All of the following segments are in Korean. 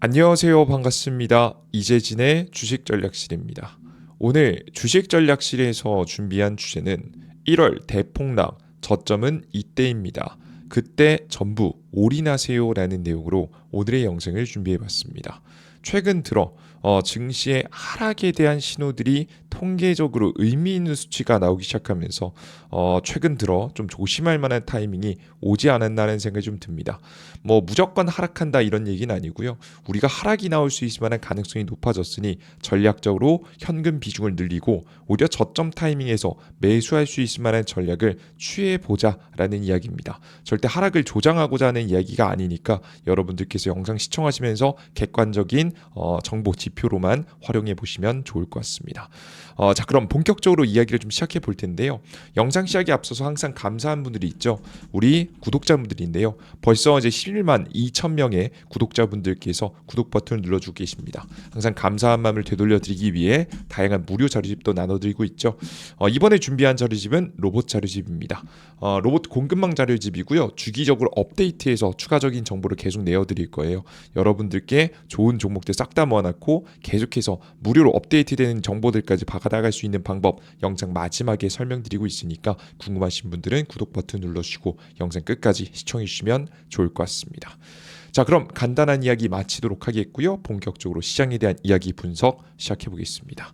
안녕하세요. 반갑습니다. 이재진의 주식전략실입니다. 오늘 주식전략실에서 준비한 주제는 1월 대폭락, 저점은 이때입니다. 그때 전부 올인하세요 라는 내용으로 오늘의 영상을 준비해봤습니다. 최근 들어 증시의 하락에 대한 신호들이 통계적으로 의미 있는 수치가 나오기 시작하면서 최근 들어 좀 조심할 만한 타이밍이 오지 않았나라는 생각이 좀 듭니다. 뭐 무조건 하락한다 이런 얘기는 아니고요. 우리가 하락이 나올 수 있을 만한 가능성이 높아졌으니 전략적으로 현금 비중을 늘리고 오히려 저점 타이밍에서 매수할 수 있을 만한 전략을 취해보자라는 이야기입니다. 절대 하락을 조장하고자 하는 이야기가 아니니까 여러분들께서 영상 시청하시면서 객관적인 정보 지표로만 활용해 보시면 좋을 것 같습니다. 자, 그럼 본격적으로 이야기를 좀 시작해 볼 텐데요. 영상 시작에 앞서서 항상 감사한 분들이 있죠. 우리 구독자분들인데요. 벌써 이제 11만 2천 명의 구독자분들께서 구독 버튼을 눌러주고 계십니다. 항상 감사한 마음을 되돌려드리기 위해 다양한 무료 자료집도 나눠드리고 있죠. 이번에 준비한 자료집은 로봇 자료집입니다. 로봇 공급망 자료집이고요. 주기적으로 업데이트해서 추가적인 정보를 계속 내어드릴 거예요. 여러분들께 좋은 종목들 싹 다 모아놨고 계속해서 무료로 업데이트되는 정보들까지 받아갈 수 있는 방법 영상 마지막에 설명드리고 있으니까 궁금하신 분들은 구독 버튼 눌러주시고 영상 끝까지 시청해 주시면 좋을 것 같습니다. 자, 그럼 간단한 이야기 마치도록 하겠고요. 본격적으로 시장에 대한 이야기 분석 시작해 보겠습니다.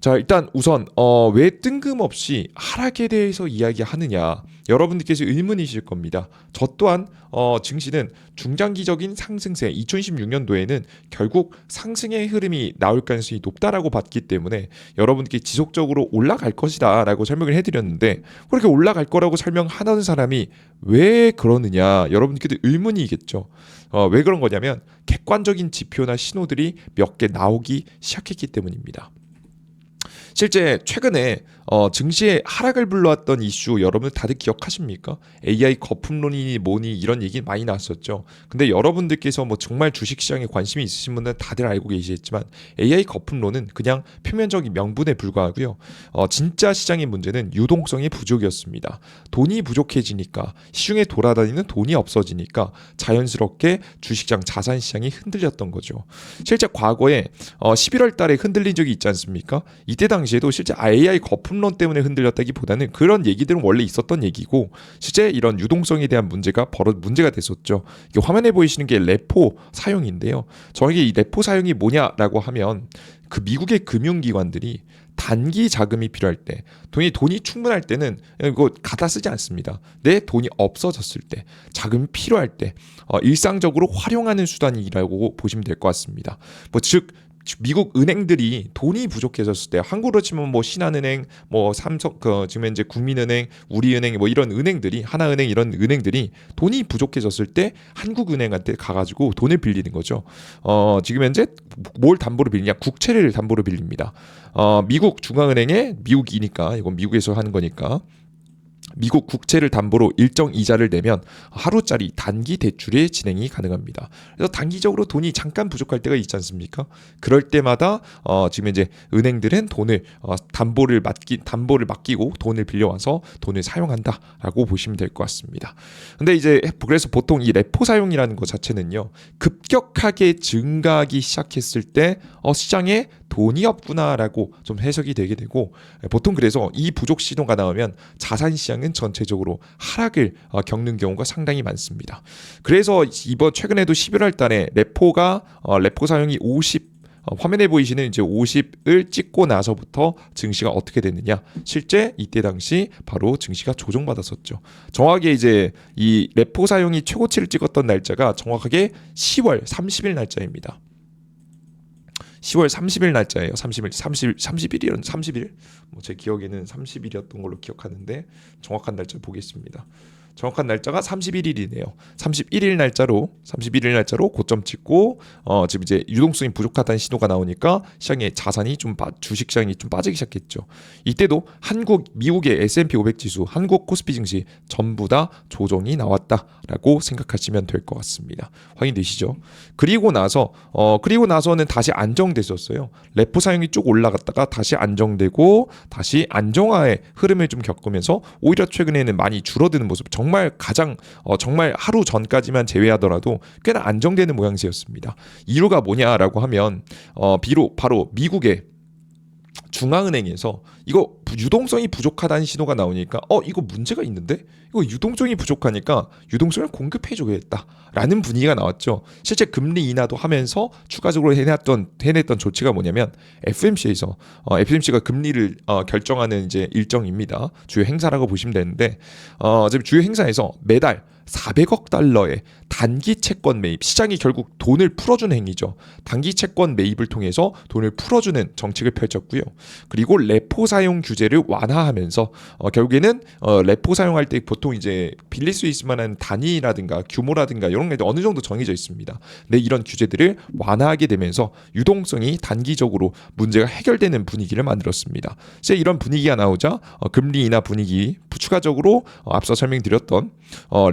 자, 일단 우선 왜 뜬금없이 하락에 대해서 이야기하느냐, 여러분들께서 의문이실 겁니다. 저 또한 증시는 중장기적인 상승세 2016년도에는 결국 상승의 흐름이 나올 가능성이 높다라고 봤기 때문에 여러분들께 지속적으로 올라갈 것이다 라고 설명을 해드렸는데, 그렇게 올라갈 거라고 설명하는 사람이 왜 그러느냐, 여러분들께도 의문이겠죠. 왜 그런 거냐면 객관적인 지표나 신호들이 몇 개 나오기 시작했기 때문입니다. 실제 최근에 증시의 하락을 불러왔던 이슈 여러분 다들 기억하십니까? AI 거품론이니 뭐니 이런 얘기 많이 나왔었죠. 근데 여러분들께서 뭐 정말 주식시장에 관심이 있으신 분들은 다들 알고 계시겠지만 AI 거품론은 그냥 표면적인 명분에 불과하고요. 진짜 시장의 문제는 유동성의 부족이었습니다. 돈이 부족해지니까, 시중에 돌아다니는 돈이 없어지니까 자연스럽게 주식시장 자산시장이 흔들렸던 거죠. 실제 과거에 11월 달에 흔들린 적이 있지 않습니까? 이때 당시에도 실제 AI 거품론 때문에 흔들렸다기보다는 그런 얘기들은 원래 있었던 얘기고, 실제 이런 유동성에 대한 문제가 됐었죠. 이게 화면에 보이시는 게 레포 사용인데요. 정확히 이 레포 사용이 뭐냐라고 하면 그 미국의 금융기관들이 단기 자금이 필요할 때, 돈이 충분할 때는 이거 갖다 쓰지 않습니다. 내 돈이 없어졌을 때, 자금이 필요할 때 일상적으로 활용하는 수단이라고 보시면 될 것 같습니다. 즉 미국 은행들이 돈이 부족해졌을 때, 한국으로 치면 뭐 신한은행, 뭐 삼성, 지금 이제 국민은행, 우리은행, 뭐 이런 은행들이, 하나은행 이런 은행들이 돈이 부족해졌을 때 한국은행한테 가가지고 돈을 빌리는 거죠. 지금 현재 뭘 담보로 빌리냐? 국채를 담보로 빌립니다. 미국 중앙은행에, 미국이니까 이건 미국에서 하는 거니까, 미국 국채를 담보로 일정 이자를 내면 하루짜리 단기 대출의 진행이 가능합니다. 그래서 단기적으로 돈이 잠깐 부족할 때가 있지 않습니까? 그럴 때마다 지금 이제 은행들은 돈을 담보를 맡기고 돈을 빌려와서 돈을 사용한다라고 보시면 될 것 같습니다. 근데 이제 그래서 보통 이 레포 사용이라는 것 자체는요, 급격하게 증가하기 시작했을 때 시장에 돈이 없구나라고 좀 해석이 되게 되고, 보통 그래서 이 부족 신호가 나오면 자산 시장은 전체적으로 하락을 겪는 경우가 상당히 많습니다. 그래서 이번 최근에도 11월 달에 레포 사용이 50, 화면에 보이시는 이제 50을 찍고 나서부터 증시가 어떻게 됐느냐, 실제 이때 당시 바로 증시가 조정받았었죠. 정확하게 이제 이 레포 사용이 최고치를 찍었던 날짜가 정확하게 10월 30일 날짜입니다. 10월 30일 날짜예요. 30일? 제 기억에는 30일이었던 걸로 기억하는데 정확한 날짜 보겠습니다. 정확한 날짜가 31일이네요. 31일 날짜로 고점 찍고 지금 이제 유동성이 부족하다는 신호가 나오니까 시장의 자산이 주식 시장이 좀 빠지기 시작했죠. 이때도 미국의 S&P 500 지수, 한국 코스피 증시 전부 다 조정이 나왔다라고 생각하시면 될 것 같습니다. 확인되시죠? 그리고 나서는 다시 안정됐었어요. 레포 사용이 쭉 올라갔다가 다시 안정되고 다시 안정화의 흐름을 좀 겪으면서 오히려 최근에는 많이 줄어드는 모습, 정말 가장 정말 하루 전까지만 제외하더라도 꽤나 안정되는 모양새였습니다. 이유가 뭐냐라고 하면 비록 바로 미국의 중앙은행에서 이거 유동성이 부족하다는 신호가 나오니까 이거 문제가 있는데 이거 유동성이 부족하니까 유동성을 공급해주겠다라는 분위기가 나왔죠. 실제 금리 인하도 하면서 추가적으로 해냈던 조치가 뭐냐면 FMC가 금리를 결정하는 이제 일정입니다. 주요 행사라고 보시면 되는데 지금 주요 행사에서 매달 400억 달러의 단기 채권 매입, 시장이 결국 돈을 풀어주는 행위죠. 단기 채권 매입을 통해서 돈을 풀어주는 정책을 펼쳤고요. 그리고 레포 사용 규제를 완화하면서 결국에는 레포 사용할 때 보통 이제 빌릴 수 있을 만한 단위라든가 규모라든가 이런 게 어느 정도 정해져 있습니다. 근데 이런 규제들을 완화하게 되면서 유동성이 단기적으로 문제가 해결되는 분위기를 만들었습니다. 이제 이런 분위기가 나오자 금리 인하 분위기, 추가적으로 앞서 설명드렸던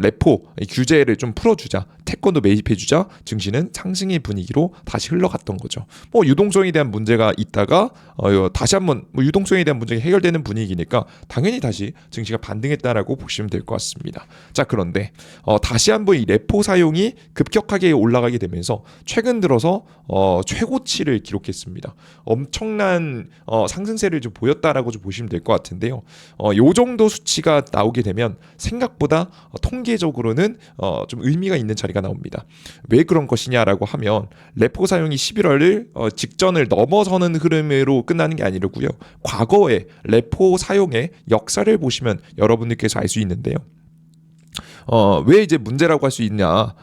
레포 규제를 좀 풀어주자, 태권도 매입해주자 증시는 상승의 분위기로 다시 흘러갔던 거죠. 유동성에 대한 문제가 있다가 다시 한번 유동성에 대한 문제가 해결되는 분위기니까 당연히 다시 증시가 반등했다라고 보시면 될 것 같습니다. 자, 그런데 다시 한번 이 레포 사용이 급격하게 올라가게 되면서 최근 들어서 최고치를 기록했습니다. 엄청난 상승세를 좀 보였다라고 좀 보시면 될 것 같은데요. 요 정도 수치가 나오게 되면 생각보다 통계적으로는 좀 의미가 있는 자리가 나옵니다. 왜 그런 것이냐라고 하면 레포 사용이 11월을 직전을 넘어서는 흐름으로 끝나는 게 아니라고요. 과거의 레포 사용의 역사를 보시면 여러분들께서 알 수 있는데요. 왜 이제 문제라고 할 수 있냐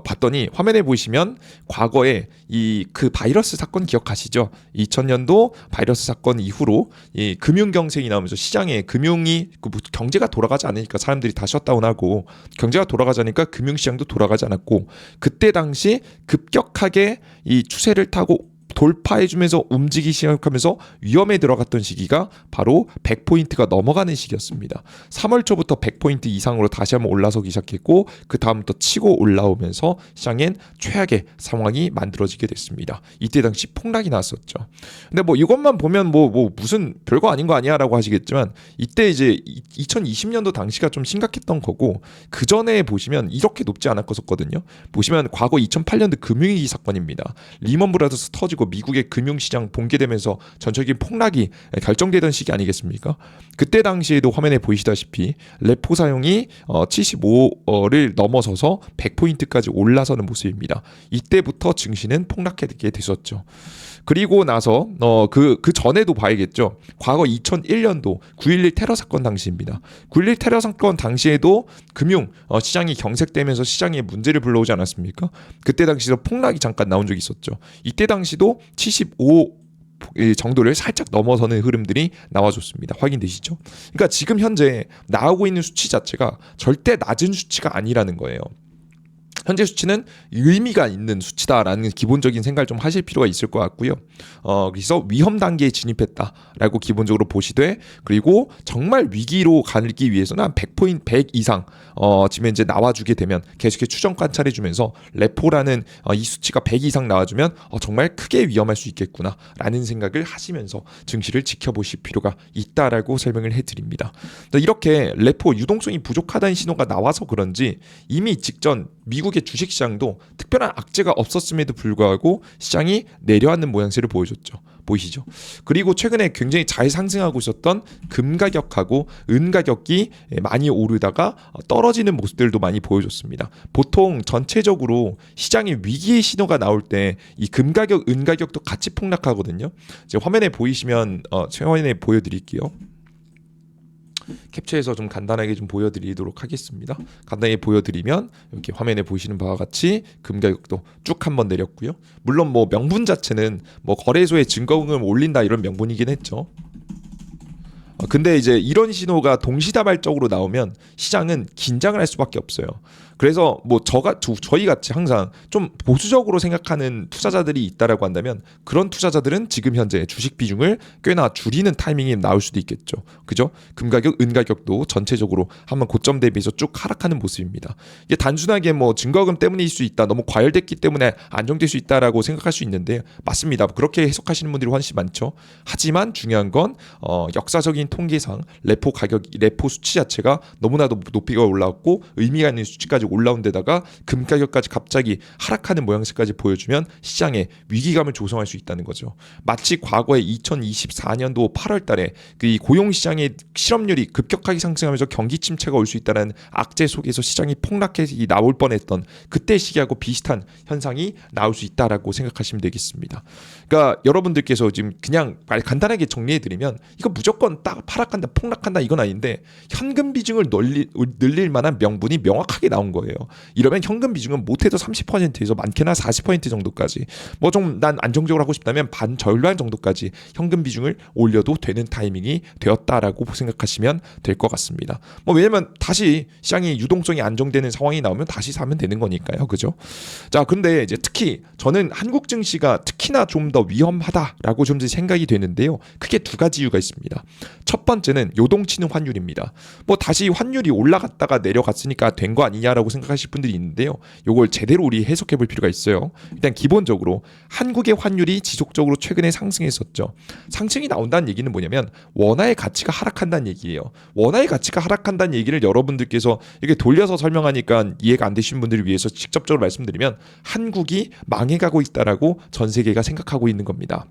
봤더니 화면에 보시면 과거에 그 바이러스 사건 기억하시죠? 2000년도 바이러스 사건 이후로 이 금융 경색이 나오면서 시장에 경제가 돌아가지 않으니까 사람들이 다 셧다운하고 경제가 돌아가지 않으니까 금융 시장도 돌아가지 않았고 그때 당시 급격하게 이 추세를 타고 돌파해주면서 움직이기 시작하면서 위험에 들어갔던 시기가 바로 100포인트가 넘어가는 시기였습니다. 3월 초부터 100포인트 이상으로 다시 한번 올라서기 시작했고 그 다음부터 치고 올라오면서 시장엔 최악의 상황이 만들어지게 됐습니다. 이때 당시 폭락이 났었죠. 근데 이것만 보면 무슨 별거 아닌 거 아니야 라고 하시겠지만 이때 이제 2020년도 당시가 좀 심각했던 거고 그 전에 보시면 이렇게 높지 않았거든요. 보시면 과거 2008년도 금융위기 사건입니다. 리먼 브라더스 터지고 미국의 금융시장 붕괴되면서 전체적인 폭락이 결정되던 시기 아니겠습니까? 그때 당시에도 화면에 보이시다시피 레포 사용이 75를 넘어서서 100포인트까지 올라서는 모습입니다. 이때부터 증시는 폭락하게 됐었죠. 그리고 나서 그 전에도 봐야겠죠. 과거 2001년도 9.11 테러 사건 당시입니다. 9.11 테러 사건 당시에도 금융 시장이 경색되면서 시장에 문제를 불러오지 않았습니까? 그때 당시도 폭락이 잠깐 나온 적이 있었죠. 이때 당시도 75 정도를 살짝 넘어서는 흐름들이 나와줬습니다. 확인되시죠? 그러니까 지금 현재 나오고 있는 수치 자체가 절대 낮은 수치가 아니라는 거예요. 현재 수치는 의미가 있는 수치다라는 기본적인 생각을 좀 하실 필요가 있을 것 같고요. 그래서 위험 단계에 진입했다라고 기본적으로 보시되 그리고 정말 위기로 가기 위해서는 한 100포인트 100 이상 지금 이제 나와주게 되면 계속해서 추정 관찰해주면서 레포라는 이 수치가 100 이상 나와주면 정말 크게 위험할 수 있겠구나라는 생각을 하시면서 증시를 지켜보실 필요가 있다라고 설명을 해드립니다. 이렇게 레포 유동성이 부족하다는 신호가 나와서 그런지 이미 직전 미국의 주식시장도 특별한 악재가 없었음에도 불구하고 시장이 내려앉는 모양새를 보여줬죠. 보이시죠? 그리고 최근에 굉장히 잘 상승하고 있었던 금 가격하고 은 가격이 많이 오르다가 떨어지는 모습들도 많이 보여줬습니다. 보통 전체적으로 시장에 위기의 신호가 나올 때 이 금 가격, 은 가격도 같이 폭락하거든요. 이제 화면에 보이시면 화면에 보여드릴게요. 캡처해서 좀 간단하게 좀 보여드리도록 하겠습니다. 간단히 보여드리면 이렇게 화면에 보시는 바와 같이 금 가격도 쭉 한번 내렸고요. 물론 명분 자체는 거래소에 증거금을 올린다 이런 명분이긴 했죠. 근데 이제 이런 신호가 동시다발적으로 나오면 시장은 긴장을 할 수밖에 없어요. 그래서 뭐 저희 같이 항상 좀 보수적으로 생각하는 투자자들이 있다라고 한다면 그런 투자자들은 지금 현재 주식 비중을 꽤나 줄이는 타이밍이 나올 수도 있겠죠. 그죠? 금 가격, 은 가격도 전체적으로 한번 고점 대비해서 쭉 하락하는 모습입니다. 이게 단순하게 뭐 증거금 때문일 수 있다, 너무 과열됐기 때문에 안정될 수 있다라고 생각할 수 있는데 맞습니다. 그렇게 해석하시는 분들이 훨씬 많죠. 하지만 중요한 건 역사적인 통계상 레포 수치 자체가 너무나도 높이가 올라왔고 의미가 있는 수치까지 올라온 데다가 금 가격까지 갑자기 하락하는 모양새까지 보여주면 시장에 위기감을 조성할 수 있다는 거죠. 마치 과거에 2024년도 8월 달에 그 고용 시장의 실업률이 급격하게 상승하면서 경기 침체가 올 수 있다는 악재 속에서 시장이 폭락해서 나올 뻔했던 그때 시기하고 비슷한 현상이 나올 수 있다라고 생각하시면 되겠습니다. 그러니까 여러분들께서 지금 그냥 간단하게 정리해드리면 이거 무조건 딱 하락한다, 폭락한다 이건 아닌데 현금 비중을 늘릴 만한 명분이 명확하게 나온 거예요. 이러면 현금 비중은 못해도 30%에서 많게나 40% 정도까지 뭐 좀 난 안정적으로 하고 싶다면 절반 정도까지 현금 비중을 올려도 되는 타이밍이 되었다라고 생각하시면 될 것 같습니다. 뭐 왜냐면 다시 시장이 유동성이 안정되는 상황이 나오면 다시 사면 되는 거니까요. 그죠? 자, 근데 이제 특히 저는 한국 증시가 특히나 좀 더 위험하다라고 좀 생각이 되는데요. 크게 두 가지 이유가 있습니다. 첫 번째는 요동치는 환율입니다. 뭐 다시 환율이 올라갔다가 내려갔으니까 된 거 아니냐라고 생각하실 분들이 있는데요. 요걸 제대로 우리 해석해 볼 필요가 있어요. 일단 기본적으로 한국의 환율이 지속적으로 최근에 상승했었죠. 상승이 나온다는 얘기는 뭐냐면 원화의 가치가 하락한다는 얘기예요. 원화의 가치가 하락한다는 얘기를 여러분들께서 이렇게 돌려서 설명하니까 이해가 안 되시는 분들을 위해서 직접적으로 말씀드리면 한국이 망해가고 있다라고 전 세계가 생각하고 있는 겁니다.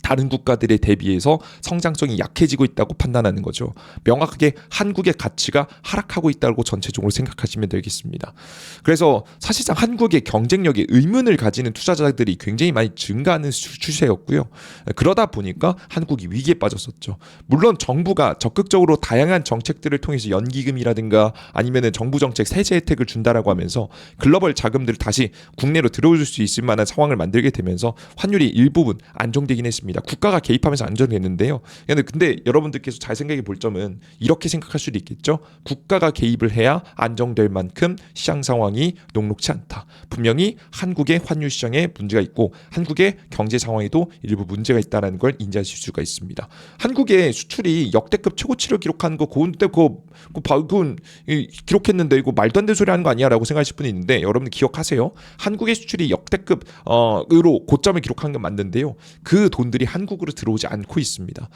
다른 국가들에 대비해서 성장성이 약해지고 있다고 판단하는 거죠. 명확하게 한국의 가치가 하락하고 있다고 전체적으로 생각하시면 되겠습니다. 그래서 사실상 한국의 경쟁력에 의문을 가지는 투자자들이 굉장히 많이 증가하는 추세였고요. 그러다 보니까 한국이 위기에 빠졌었죠. 물론 정부가 적극적으로 다양한 정책들을 통해서 연기금이라든가 아니면은 정부 정책 세제 혜택을 준다라고 하면서 글로벌 자금들을 다시 국내로 들어올 수 있을 만한 상황을 만들게 되면서 환율이 일부분 안정되긴 했습니다. 국가가 개입하면서 안정됐는데요. 근데 여러분들께서 잘 생각해 볼 점은 이렇게 생각할 수도 있겠죠. 국가가 개입을 해야 안정될 만큼 시장 상황이 녹록치 않다. 분명히 한국의 환율 시장에 문제가 있고 한국의 경제 상황에도 일부 문제가 있다는 걸 인지하실 수가 있습니다. 한국의 수출이 역대급 최고치를 기록한 거 그건데 그건 기록했는데 이거 말도 안 되는 소리 하는 거 아니야라고 생각하실 분이 있는데 여러분 기억하세요. 한국의 수출이 역대급으로 고점을 기록한 건 맞는데요. 그 돈들이 한국으로 들어오지 않고 있습니다.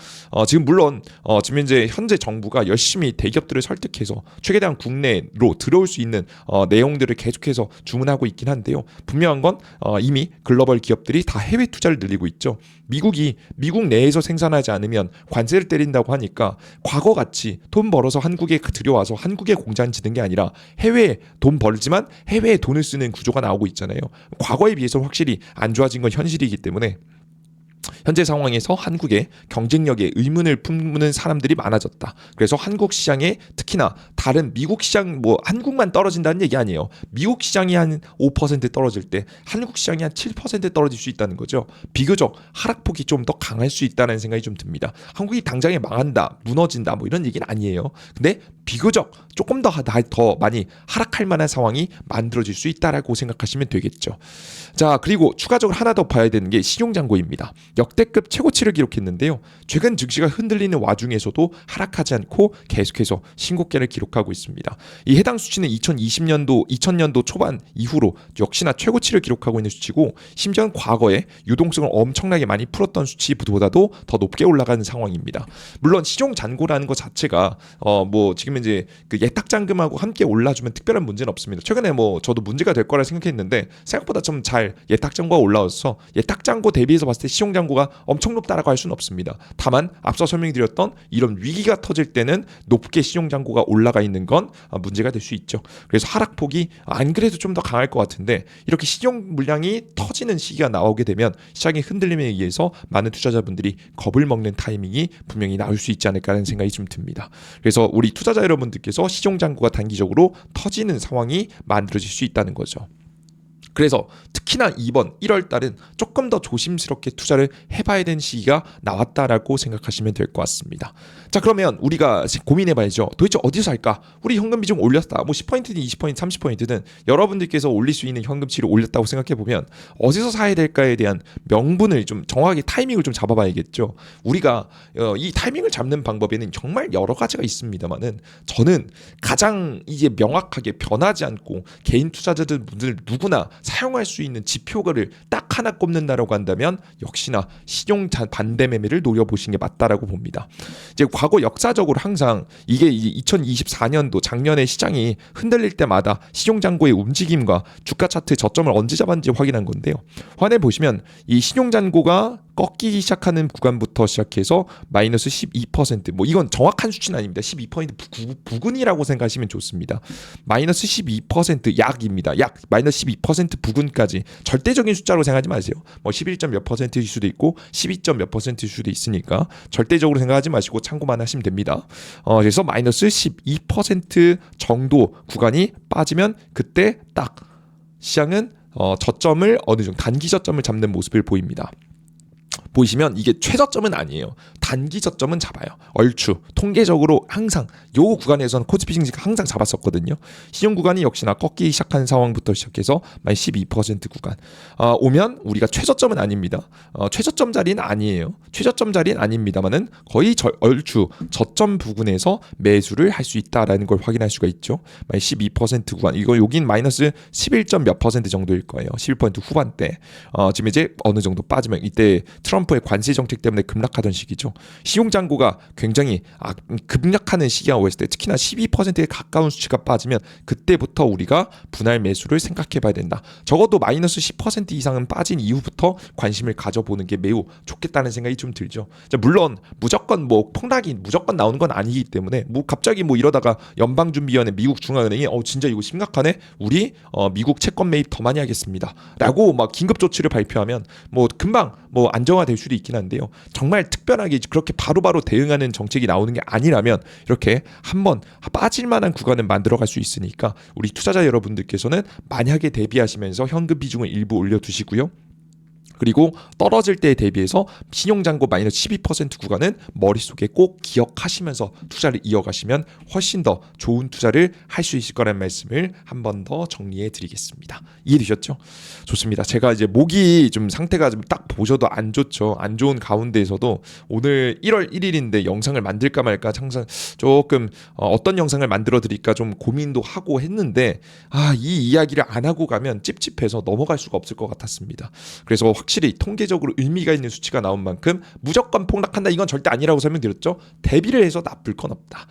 지금 물론 지금 이제 현재 정부가 열심히 대기업들을 설득해서 최대한 국내로 들어올 수 있는 내용들을 계속해서 주문하고 있긴 한데요. 분명한 건 이미 글로벌 기업들이 다 해외 투자를 늘리고 있죠. 미국 내에서 생산하지 않으면 관세를 때린다고 하니까 과거 같이 돈 벌어서 한국에 들여와서 한국에 공장 짓는 게 아니라 해외에 돈 벌지만 해외에 돈을 쓰는 구조가 나오고 있잖아요. 과거에 비해서 확실히 안 좋아진 건 현실이기 때문에 현재 상황에서 한국의 경쟁력에 의문을 품는 사람들이 많아졌다. 그래서 한국 시장에 특히나 다른 미국 시장 뭐 한국만 떨어진다는 얘기 아니에요. 미국 시장이 한 5% 떨어질 때 한국 시장이 한 7% 떨어질 수 있다는 거죠. 비교적 하락폭이 좀 더 강할 수 있다는 생각이 좀 듭니다. 한국이 당장에 망한다, 무너진다 뭐 이런 얘기는 아니에요. 근데 비교적 조금 더 많이 하락할 만한 상황이 만들어질 수 있다라고 생각하시면 되겠죠. 자, 그리고 추가적으로 하나 더 봐야 되는 게 신용잔고입니다. 역대급 최고치를 기록했는데요. 최근 증시가 흔들리는 와중에서도 하락하지 않고 계속해서 신고가를 기록하고 있습니다. 이 해당 수치는 2000년도 초반 이후로 역시나 최고치를 기록하고 있는 수치고 심지어 과거에 유동성을 엄청나게 많이 풀었던 수치보다도 더 높게 올라가는 상황입니다. 물론 신용잔고라는 것 자체가 뭐 지금 이제 그 예탁잔금하고 함께 올라주면 특별한 문제는 없습니다. 최근에 뭐 저도 문제가 될 거라 생각했는데 생각보다 좀 잘 예탁잔고가 올라와서 예탁잔고 대비해서 봤을 때 신용잔고가 엄청 높다라고 할 수는 없습니다. 다만 앞서 설명드렸던 이런 위기가 터질 때는 높게 신용잔고가 올라가 있는 건 문제가 될 수 있죠. 그래서 하락폭이 안 그래도 좀 더 강할 것 같은데 이렇게 신용 물량이 터지는 시기가 나오게 되면 시장의 흔들림에 의해서 많은 투자자분들이 겁을 먹는 타이밍이 분명히 나올 수 있지 않을까라는 생각이 좀 듭니다. 그래서 우리 투자자 여러분들께서 신용잔고가 단기적으로 터지는 상황이 만들어질 수 있다는 거죠. 그래서 특히나 특히나 이번 1월 달은 조금 더 조심스럽게 투자를 해봐야 되는 시기가 나왔다라고 생각하시면 될 것 같습니다. 자, 그러면 우리가 고민해봐야죠. 도대체 어디서 살까? 우리 현금 비중 올렸다. 뭐 10%든 20%든 30%든 여러분들께서 올릴 수 있는 현금치를 올렸다고 생각해보면 어디서 사야 될까에 대한 명분을 좀 정확하게 타이밍을 좀 잡아봐야겠죠. 우리가 이 타이밍을 잡는 방법에는 정말 여러 가지가 있습니다만은 저는 가장 이제 명확하게 변하지 않고 개인 투자자들 분들 누구나 사용할 수 있는 지표를 딱 하나 꼽는다라고 한다면 역시나 신용 반대 매매를 노려보시는 게 맞다라고 봅니다. 이제 과거 역사적으로 항상 이게 2024년도 작년에 시장이 흔들릴 때마다 신용잔고의 움직임과 주가 차트 저점을 언제 잡았는지 확인한 건데요. 화면에 보시면 이 신용잔고가 꺾이기 시작하는 구간부터 시작해서 마이너스 12%, 뭐 이건 정확한 수치는 아닙니다. 12% 부근이라고 생각하시면 좋습니다. 마이너스 12% 약입니다. 약 마이너스 12% 부근까지 절대적인 숫자로 생각하지 마세요. 뭐 11점 몇 %일 수도 있고 12점 몇 %일 수도 있으니까 절대적으로 생각하지 마시고 참고만 하시면 됩니다. 그래서 마이너스 12% 정도 구간이 빠지면 그때 딱 시장은 저점을 어느 정도 단기 저점을 잡는 모습을 보입니다. 보이시면 이게 최저점은 아니에요. 단기 저점은 잡아요. 얼추 통계적으로 항상 요 구간에서는 코스피 증시가 항상 잡았었거든요. 신용 구간이 역시나 꺾이기 시작한 상황부터 시작해서 마이너스 12% 구간 오면 우리가 최저점은 아닙니다. 최저점 자리는 아니에요. 최저점 자리는 아닙니다만은 거의 얼추 저점 부근에서 매수를 할 수 있다라는 걸 확인할 수가 있죠. 마이너스 12% 구간 이거 여긴 마이너스 11점 몇 % 정도일 거예요. 11% 후반대. 지금 이제 어느 정도 빠지면 이때 트럼프의 관세 정책 때문에 급락하던 시기죠. 신용잔고가 굉장히 급락하는 시기라고 했을 때 특히나 12%에 가까운 수치가 빠지면 그때부터 우리가 분할 매수를 생각해 봐야 된다. 적어도 마이너스 10% 이상은 빠진 이후부터 관심을 가져보는 게 매우 좋겠다는 생각이 좀 들죠. 물론 무조건 뭐 폭락이 무조건 나오는 건 아니기 때문에 뭐 갑자기 뭐 이러다가 연방준비위원회 미국 중앙은행이 진짜 이거 심각하네. 우리 미국 채권 매입 더 많이 하겠습니다. 라고 막 긴급 조치를 발표하면 뭐 금방 뭐 안정화될 수도 있긴 한데요. 정말 특별하게 그렇게 바로바로 대응하는 정책이 나오는 게 아니라면 이렇게 한번 빠질 만한 구간을 만들어갈 수 있으니까 우리 투자자 여러분들께서는 만약에 대비하시면서 현금 비중을 일부 올려두시고요. 그리고 떨어질 때에 대비해서 신용잔고 마이너스 12% 구간은 머릿속에 꼭 기억하시면서 투자를 이어가시면 훨씬 더 좋은 투자를 할 수 있을 거라는 말씀을 한 번 더 정리해 드리겠습니다. 이해되셨죠? 좋습니다. 제가 이제 목이 좀 상태가 좀 딱 보셔도 안 좋죠. 안 좋은 가운데에서도 오늘 1월 1일인데 영상을 만들까 말까 항상 조금 어떤 영상을 만들어 드릴까 좀 고민도 하고 했는데 이 이야기를 안 하고 가면 찝찝해서 넘어갈 수가 없을 것 같았습니다. 그래서 확실히 통계적으로 의미가 있는 수치가 나온 만큼 무조건 폭락한다 이건 절대 아니라고 설명드렸죠. 대비를 해서 나쁠 건 없다.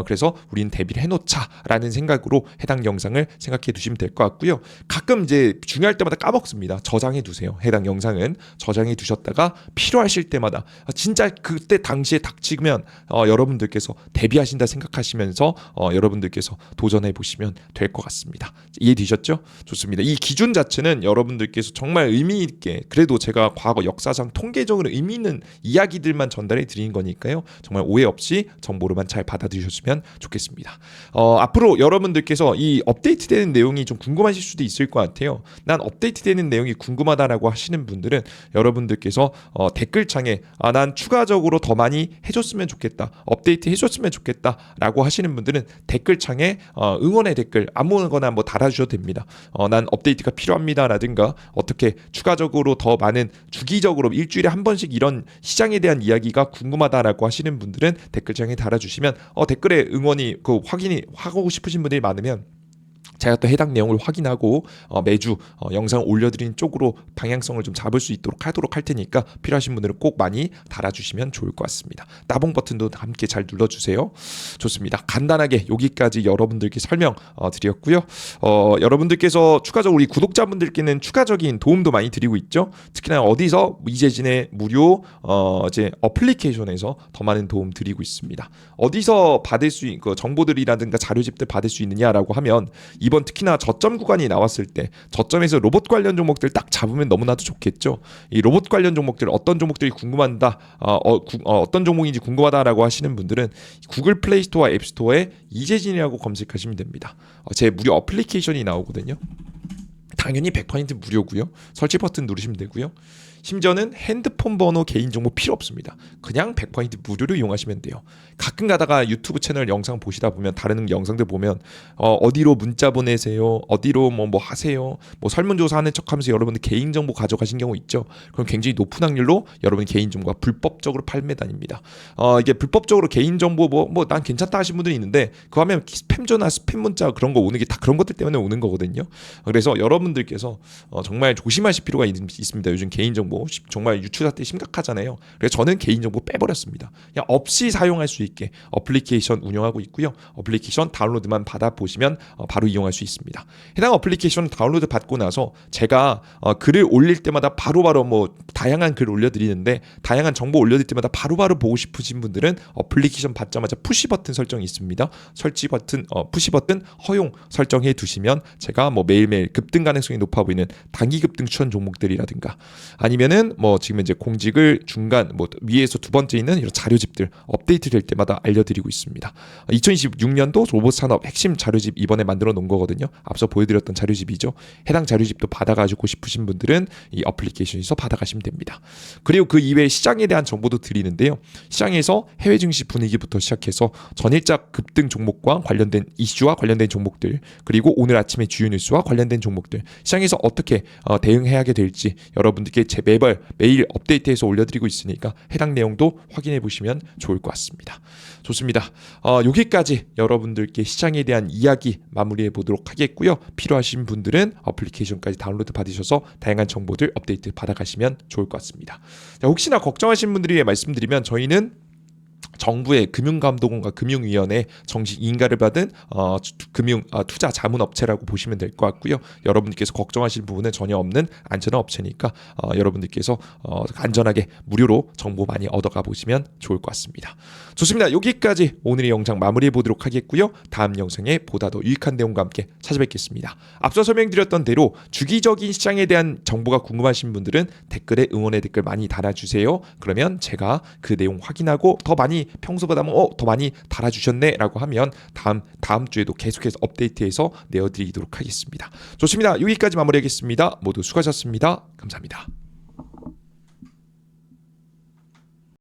그래서 우리는 대비를 해놓자라는 생각으로 해당 영상을 생각해 두시면 될 것 같고요. 가끔 이제 중요할 때마다 까먹습니다. 저장해 두세요. 해당 영상은 저장해 두셨다가 필요하실 때마다 진짜 그때 당시에 닥치면 여러분들께서 대비하신다 생각하시면서 여러분들께서 도전해 보시면 될 것 같습니다. 이해되셨죠? 좋습니다. 이 기준 자체는 여러분들께서 정말 의미 있게 그래도 제가 과거 역사상 통계적으로 의미 있는 이야기들만 전달해 드린 거니까요. 정말 오해 없이 정보로만 잘 받아들이셨으면 좋겠습니다. 앞으로 여러분들께서 이 업데이트되는 내용이 좀 궁금하실 수도 있을 것 같아요. 난 업데이트되는 내용이 궁금하다라고 하시는 분들은 여러분들께서 댓글창에 난 추가적으로 더 많이 해줬으면 좋겠다. 업데이트 해줬으면 좋겠다 라고 하시는 분들은 댓글창에 응원의 댓글 아무거나 뭐 달아주셔도 됩니다. 난 업데이트가 필요합니다 라든가 어떻게 추가적으로 더 많은 주기적으로 일주일에 한 번씩 이런 시장에 대한 이야기가 궁금하다라고 하시는 분들은 댓글창에 달아주시면 댓글에 응원이 확인이 하고 싶으신 분들이 많으면 제가 또 해당 내용을 확인하고 매주 영상 올려드리는 쪽으로 방향성을 좀 잡을 수 있도록 하도록 할 테니까 필요하신 분들은 꼭 많이 달아주시면 좋을 것 같습니다. 따봉 버튼도 함께 잘 눌러주세요. 좋습니다. 간단하게 여기까지 여러분들께 설명 드렸고요. 여러분들께서 추가적으로 우리 구독자분들께는 추가적인 도움도 많이 드리고 있죠. 특히나 어디서 이재진의 무료 이제 어플리케이션에서 더 많은 도움 드리고 있습니다. 어디서 받을 수 있는 정보들이라든가 자료집들 받을 수 있느냐라고 하면 이번 특히나 저점 구간이 나왔을 때 저점에서 로봇 관련 종목들 딱 잡으면 너무나도 좋겠죠. 이 로봇 관련 종목들 어떤 종목들이 궁금하다, 어떤 종목인지 궁금하다라고 하시는 분들은 구글 플레이 스토어와 앱 스토어에 이재진이라고 검색하시면 됩니다. 제 무료 어플리케이션이 나오거든요. 당연히 100% 무료고요. 설치 버튼 누르시면 되고요. 심지어는 핸드폰 번호 개인정보 필요 없습니다. 그냥 100% 무료로 이용하시면 돼요. 가끔 가다가 유튜브 채널 영상 보시다 보면 다른 영상들 보면 어디로 문자 보내세요, 어디로 뭐 하세요, 뭐 설문조사하는 척하면서 여러분들 개인정보 가져가신 경우 있죠. 그럼 굉장히 높은 확률로 여러분 개인정보가 불법적으로 판매단입니다. 이게 불법적으로 개인정보 뭐 난 괜찮다 하신 분들이 있는데 그거 하면 스팸 전화, 스팸 문자 그런 거 오는 게 다 그런 것들 때문에 오는 거거든요. 그래서 여러분들께서 정말 조심하실 필요가 있습니다. 요즘 개인정보 정말 유출 사태 심각하잖아요. 그래서 저는 개인정보 빼버렸습니다. 그냥 없이 사용할 수 있게 어플리케이션 운영하고 있고요. 어플리케이션 다운로드만 받아보시면 바로 이용할 수 있습니다. 해당 어플리케이션 다운로드 받고 나서 제가 글을 올릴 때마다 바로바로 뭐 다양한 글을 올려드리는데 다양한 정보 올려드릴 때마다 바로바로 보고 싶으신 분들은 어플리케이션 받자마자 푸시 버튼 설정이 있습니다. 설치 버튼, 푸시 버튼 허용 설정해 두시면 제가 뭐 매일매일 급등 가능성이 높아 보이는 단기 급등 추천 종목들이라든가 아니면은 뭐 지금 이제 공직을 중간 뭐 위에서 두 번째 있는 이런 자료집들 업데이트 될 때마다 알려드리고 있습니다. 2026년도 로봇 산업 핵심 자료집 이번에 만들어 놓은 거거든요. 앞서 보여드렸던 자료집이죠. 해당 자료집도 받아가지고 싶으신 분들은 이 어플리케이션에서 받아가시면 됩니다. 그리고 그 이외에 시장에 대한 정보도 드리는데요. 시장에서 해외 증시 분위기부터 시작해서 전일자 급등 종목과 관련된 이슈와 관련된 종목들 그리고 오늘 아침에 주요 뉴스와 관련된 종목들 시장에서 어떻게 대응해야 하게 될지 여러분들께 제 매일 업데이트해서 올려드리고 있으니까 해당 내용도 확인해 보시면 좋을 것 같습니다. 좋습니다. 여기까지 여러분들께 시장에 대한 이야기 마무리해 보도록 하겠고요. 필요하신 분들은 어플리케이션까지 다운로드 받으셔서 다양한 정보들 업데이트 받아가시면 좋을 것 같습니다. 자, 혹시나 걱정하신 분들이 위해 말씀드리면 저희는 정부의 금융감독원과 금융위원회 정식 인가를 받은 투자 자문업체라고 보시면 될 것 같고요. 여러분들께서 걱정하실 부분은 전혀 없는 안전한 업체니까 여러분들께서 안전하게 무료로 정보 많이 얻어가 보시면 좋을 것 같습니다. 좋습니다. 여기까지 오늘의 영상 마무리해 보도록 하겠고요. 다음 영상에 보다 더 유익한 내용과 함께 찾아뵙겠습니다. 앞서 설명드렸던 대로 주기적인 시장에 대한 정보가 궁금하신 분들은 댓글에 응원의 댓글 많이 달아주세요. 그러면 제가 그 내용 확인하고 더 많이 평소보다 더 많이 달아주셨네 라고 하면 다음 주에도 계속해서 업데이트해서 내어드리도록 하겠습니다. 좋습니다. 여기까지 마무리하겠습니다. 모두 수고하셨습니다. 감사합니다.